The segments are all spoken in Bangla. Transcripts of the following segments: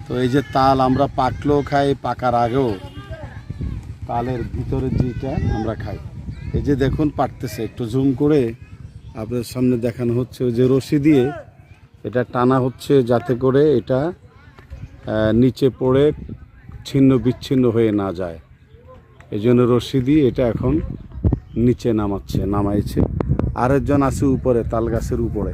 তো এই যে তাল আমরা পাকলেও খাই, পাকার আগেও তালের ভিতরে যেটা আমরা খাই। এই যে দেখুন পাকতেছে, একটু জুম করে আপনাদের সামনে দেখানো হচ্ছে। ওই যে রশি দিয়ে এটা টানা হচ্ছে যাতে করে এটা নিচে পড়ে ছিন্ন বিচ্ছিন্ন হয়ে না যায়। এই জন্য রশি দিয়ে এটা এখন নিচে নামাইছে। আরেকজন আছে উপরে, তাল গাছের উপরে।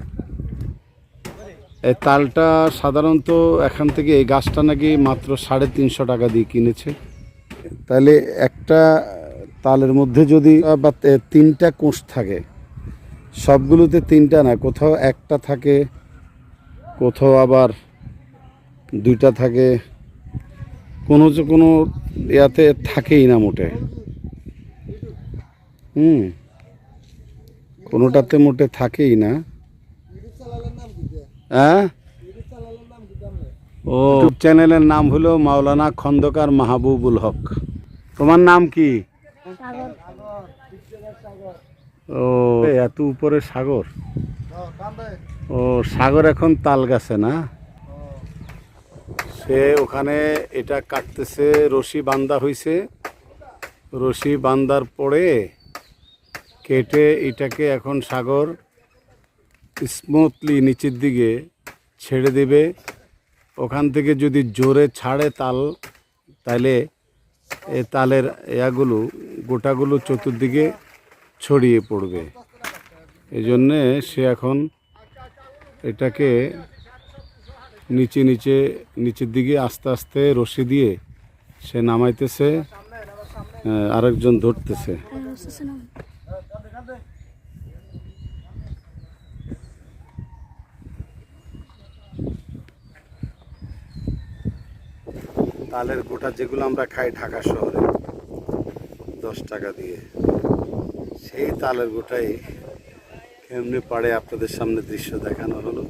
এই তালটা সাধারণত এখান থেকে এই গাছটা নাকি মাত্র 350 টাকা দিয়ে কিনেছে। তাহলে একটা তালের মধ্যে যদি বা 3টা কোষ থাকে, সবগুলোতে 3টা না, কোথাও একটা থাকে, কোথাও আবার 2টা থাকে, কোনো ইয়াতে থাকেই না মোটে। কোনোটাতে মোটে থাকেই না। হ্যাঁ, ও ইউটিউব চ্যানেলের নাম হলো মাওলানা খন্দকার মাহবুবুল হক। তোমার নাম কি? ও, এত উপরে সাগর। ও, সাগর এখন তাল গাছে না, সে ওখানে এটা কাটতেছে। রশি বান্ধা হয়েছে, রশি বান্ধার পরে কেটে এটাকে এখন সাগর স্মুথলি নিচের দিকে ছেড়ে দেবে। ওখান থেকে যদি জোরে ছাড়ে তাল, তাহলে এই তালের গোটাগুলো চতুর্দিকে ছড়িয়ে পড়বে। এই জন্যে সে এখন এটাকে নিচের দিকে আস্তে আস্তে রশি দিয়ে সে নামাইতেছে, আরেকজন ধরতেছে। তালের গোটা যেগুলো আমরা খাই ঢাকা শহরে 10 টাকা দিয়ে, সেই তালের গোটাই কেমনি পাড়ে আপনাদের সামনে দৃশ্য দেখানো হলো।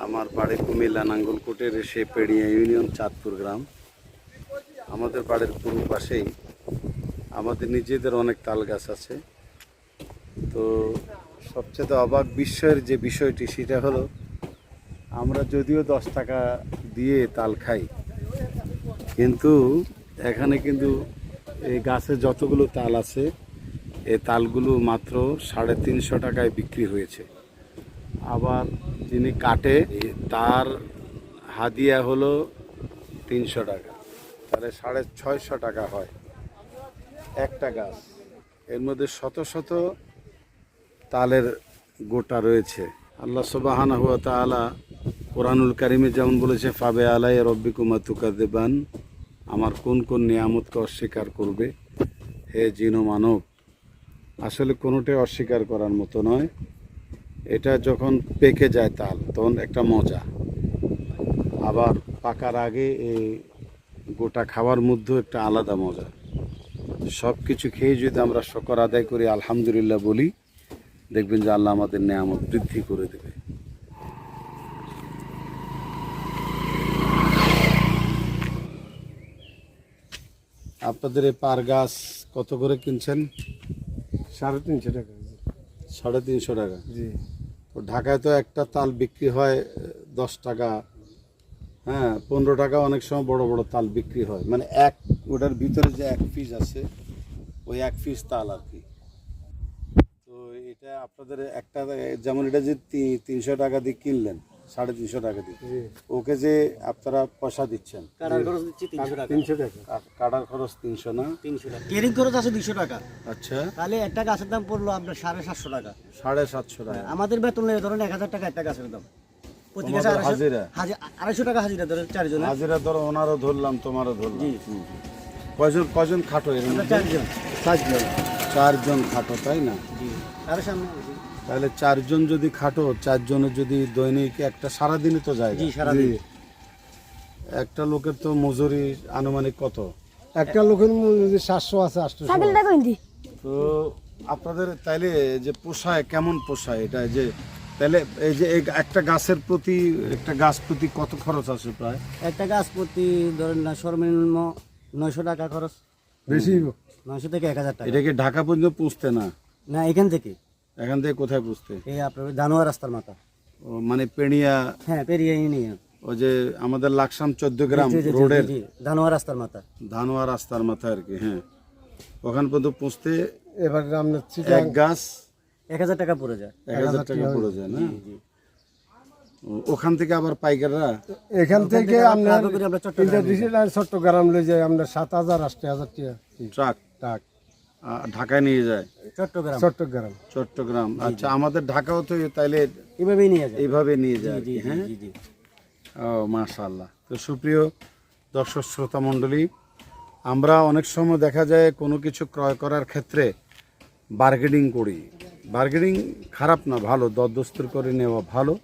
আমার বাড়ি কুমিল্লা নাঙ্গলকোটের সে পেড়িয়া ইউনিয়ন, চাঁদপুর গ্রাম। আমাদের বাড়ির পূর্ব পাশেই আমাদের নিজেদের অনেক তাল গাছ আছে। তো সবচেয়ে অবাক বিস্ময়ের যে বিষয়টি, সেটা হলো আমরা যদিও 10 টাকা দিয়ে তাল খাই, কিন্তু এখানে কিন্তু এই গাছে যতগুলো তাল আছে, এই তালগুলো মাত্র 350 টাকায় বিক্রি হয়েছে। আবার যিনি কাটে তার হাদিয়া হলো 300 টাকা, তাহলে 650 টাকা হয় একটা গাছ। এর মধ্যে শত শত তালের গোটা রয়েছে। আল্লাহ সুবহানাহু ওয়া তাআলা কোরআনুল কারিমে যেমন বলেছে, ফাবে আলাই রব্বিকুমা তুকাযিবান, আমার কোন কোন নিয়ামতকে অস্বীকার করবে হে জিন ও মানব। আসলে কোনোটাই অস্বীকার করার মতো নয়। এটা যখন পেকে যায় তাল, তখন একটা মজা। আবার পাকার আগে এই গোটা খাওয়ার মধ্যেও একটা আলাদা মজা। সব কিছু খেয়ে যদি আমরা শুকর আদায় করি, আলহামদুলিল্লাহ বলি, দেখবেন যে আল্লাহ আমাদের নেয়ামত বৃদ্ধি করে দেবে। আপনাদের এই পার গাছ কত করে কিনছেন? 350 টাকা। 350 টাকা। জি। তো ঢাকায় তো একটা তাল বিক্রি হয় 10 টাকা, হ্যাঁ 15 টাকা, অনেক সময় বড় বড় তাল বিক্রি হয়। মানে ওটার ভিতরে যে 1 পিস আছে, ওই 1 পিস তাল আর কি। তো এটা আপনাদের একটা, যেমন এটা যে 300 টাকা দিয়ে কিনলেন, 350 টাকা দিয়ে, ওকে যে আপনারা পয়সা দিচ্ছেন, কাটার খরচ দিচ্ছি 300 টাকা। 300 টাকা। কাটার খরচ 300 না? 300 টাকা। কেরিং খরচ আছে 200 টাকা। আচ্ছা, তাহলে একটা গাছের দাম পড়লো আপনার 750 টাকা। 750 টাকা। আমাদের বেতন নেই, ধরেন 1000 টাকা একটা গাছের দাম। প্রতি গাছে তোমাদের হাজিরা? 250 টাকা হাজিরা, ধরেন 4 জন। হাজিরা ধরো, ওনারও ধরলাম, তোমারও ধরলাম। জি। কয়জন খাটো? এর আমরা মধ্যে 4 জন। 4 জন খাটো, তাই না? জি। আরে সামনে। তাহলে 4 জন যদি খাটো, 4 জনের যদি দৈনিক একটা, সারাদিনে তো যায়। জি, সারাদিন। একটা লোকের তো মজুরি আনুমানিক কত? একটা লোকের মজুরি 700 আছে, 800। তো আপনাদের তাইলে যে পোষায়, কেমন পোষায় এটা? যে তাহলে এই যে একটা গাছের প্রতি, একটা গাছ প্রতি কত খরচ আছে প্রায়? একটা গাছ প্রতি ধরেন না সর্বনিম্ন 900 টাকা খরচ। বেশি 900 থেকে 1000 টাকা। এটাকে ঢাকা পর্যন্ত পুষতে না? না, এখান থেকে। এখান থেকে কোথায় পুষতে? এই আপনার জানোয়ার রাস্তার মাথা। ও মানে পেড়িয়া। হ্যাঁ, পেরিয়ে নিয়ে। ওই যে আমাদের লাকসাম 14 গ্রাম জি, জি, জি, রোডের জি, ধানোয়া রাস্তার মাথা। ধানোয়া রাস্তার মাথায় আর কি। হ্যাঁ, ওখান পর্যন্ত পৌঁছতে এবার আমরা এক গাছ 1000 টাকা পড়ে যায়। 1000 টাকা পড়ে যায় না? জি। ওখান থেকে আবার পাইকাররা এখান থেকে আমরা আগে করে আমরা চট্টগ্রাম চট্টগ্রাম লই যাই আমরা 7000 8000 টাকা ট্রাক টাক ঢাকায় নিয়ে যায়। চট্টগ্রাম চট্টগ্রাম, আচ্ছা। আমাদের ঢাকাও তো তাইলে এভাবেই নিয়ে যায়। এইভাবে নিয়ে যায় আর জি কি। জি হ্যাঁ, জি জি। ও মাশাআল্লাহ। তো সুপ্রিয় দর্শক শ্রোতা মণ্ডলী, আমরা অনেক সময় দেখা যায় কোনো কিছু ক্রয় করার ক্ষেত্রে বার্গেনিং করি। বার্গেনিং খারাপ না, ভালো, দরদস্তুর করে নেওয়া ভালো,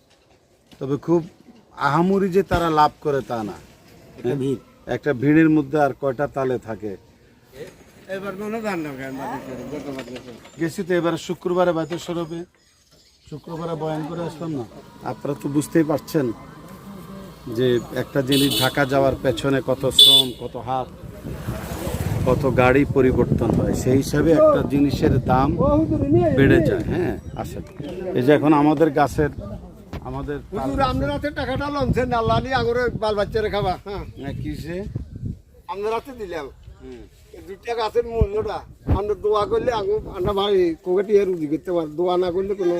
তবে খুব আহামরি যে তারা লাভ করে তা না। একটা ভিড়। একটা ভিড়ের মধ্যে আর কয়টা তালে থাকে। গেছি তো এবারে শুক্রবারে বাইতের সরবে, শুক্রবারে বয়ান করে আসলাম না। আপনারা তো বুঝতেই পারছেন যে একটা জিনিস ঢাকা যাওয়ার পেছনে কত শ্রম, কত হাত, কত গাড়ি পরিবর্তন হয়, সেই হিসাবে একটা জিনিসের দাম বেড়ে যায়। হ্যাঁ, আসেন। এই যে এখন আমাদের গাছের আমাদের আপনার হাতে টাকাটা লমছেন আল্লাহ নি আগরে বাল বাচ্চারে খাবা। হ্যাঁ, কিসে আপনার হাতে দিলাম এই 2 টাকা গাছের মূল্যটা আমরা দোয়া করলে আমরা ভাই কোকেটি এর উদি করতে পার, দোয়া না করলে কোনো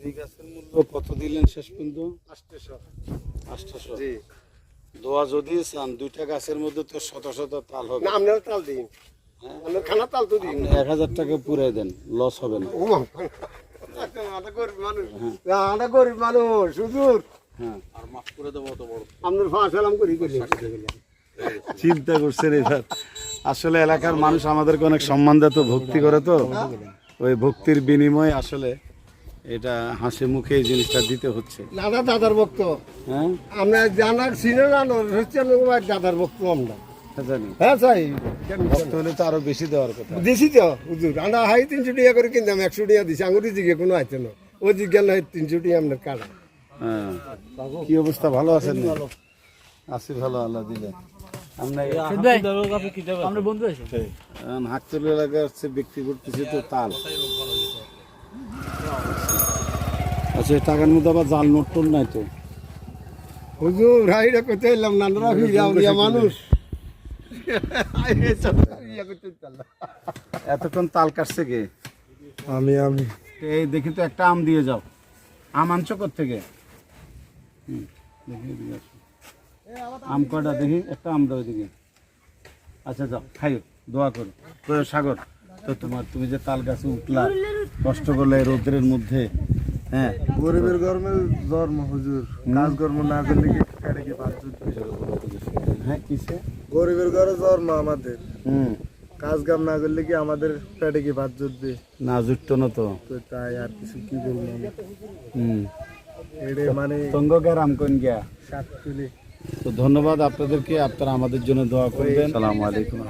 এই গাছের মূল্য কত দিলেন শেষ পর্যন্ত? 800। জি দোয়া যদি চান 2টা গাছের মধ্যে তো শত শত তাল হবে। না আপনারা তাল দিন, আপনার খানা তাল তো দিন। 1000 টাকা পুরাই দেন, লস হবে না। ও মা, আমরা গরিব মানুষ, আমরা গরিব মানুষ হুজুর। হ্যাঁ, আপনার ফাঁ সালাম করি করি চিন্তা করছেন এবার। আসলে এলাকার মানুষ আমাদেরকে অনেক সম্মান দেয়, তো ভক্তি করে, তো ওই ভক্তির বিনিময়ে আসলে এটা হাসি মুখে এই জিনিসটা দিতে হচ্ছে। দাদা দাদার ভক্ত, হ্যাঁ, আমরা জানার সিনে জানো হচ্ছে দাদার ভক্ত আমরা। জানি হ্যাঁ চাই ভক্ত হলে তো আরো বেশি দেওয়ার কথা। দিছি তো হুজুর, আমরা হাই 300 টাকা করে কিনতাম, 100 টাকা দিছি। আঙুরি জিগে কোনো আছে না, ও জিজ্ঞান হয় 300 টাকা আপনার কাটা। হ্যাঁ, কি অবস্থা, ভালো আছেন? আছি ভালো, আল্লাহ দিলে। আমরা বন্ধু আছি। হাকচল এলাকা হচ্ছে বিক্রি করতেছি তো তাল। আচ্ছা, এই টাকার মধ্যে আবার জাল নোট টোট নাই তো? হুজুর হাইরা করতে এলাম না, আমরা ফিরা মানুষ। এতক্ষণ তাল কাটছে কে? আমি এই দেখি তো একটা আম দিয়ে যাও। আম আনছো কোত্থেকে? দেখি এদিকে আসো। আম কয়টা দেখি, একটা আম দাও এদিকে। আচ্ছা যাও, খাইও, দোয়া করো। তো সাগর, তো তুমি যে তাল গাছে উঠলা কষ্ট করলে এই রৌদ্রের মধ্যে, হ্যাঁ, গরিবের গরমে জন্ম হুজুর, কাজ কর্ম না করলে কি কাটে কি বাদ জুটবে? হ্যাঁ, কিসে? গরিবের ঘরে জন্ম আমাদের, হুম, কাজ কাম না করলে কি আমাদের পেটে কি ভাত জুটবে? না জুটতো না তো। তো তাই আর কিছু কি বলবো, হুম, এটা মানে তঙ্গ গ্রাম কোন গিয়া। সাত তুলি। তো ধন্যবাদ আপনাদেরকে, আপনারা আমাদের জন্য দোয়া করবেন। আসসালামু আলাইকুম।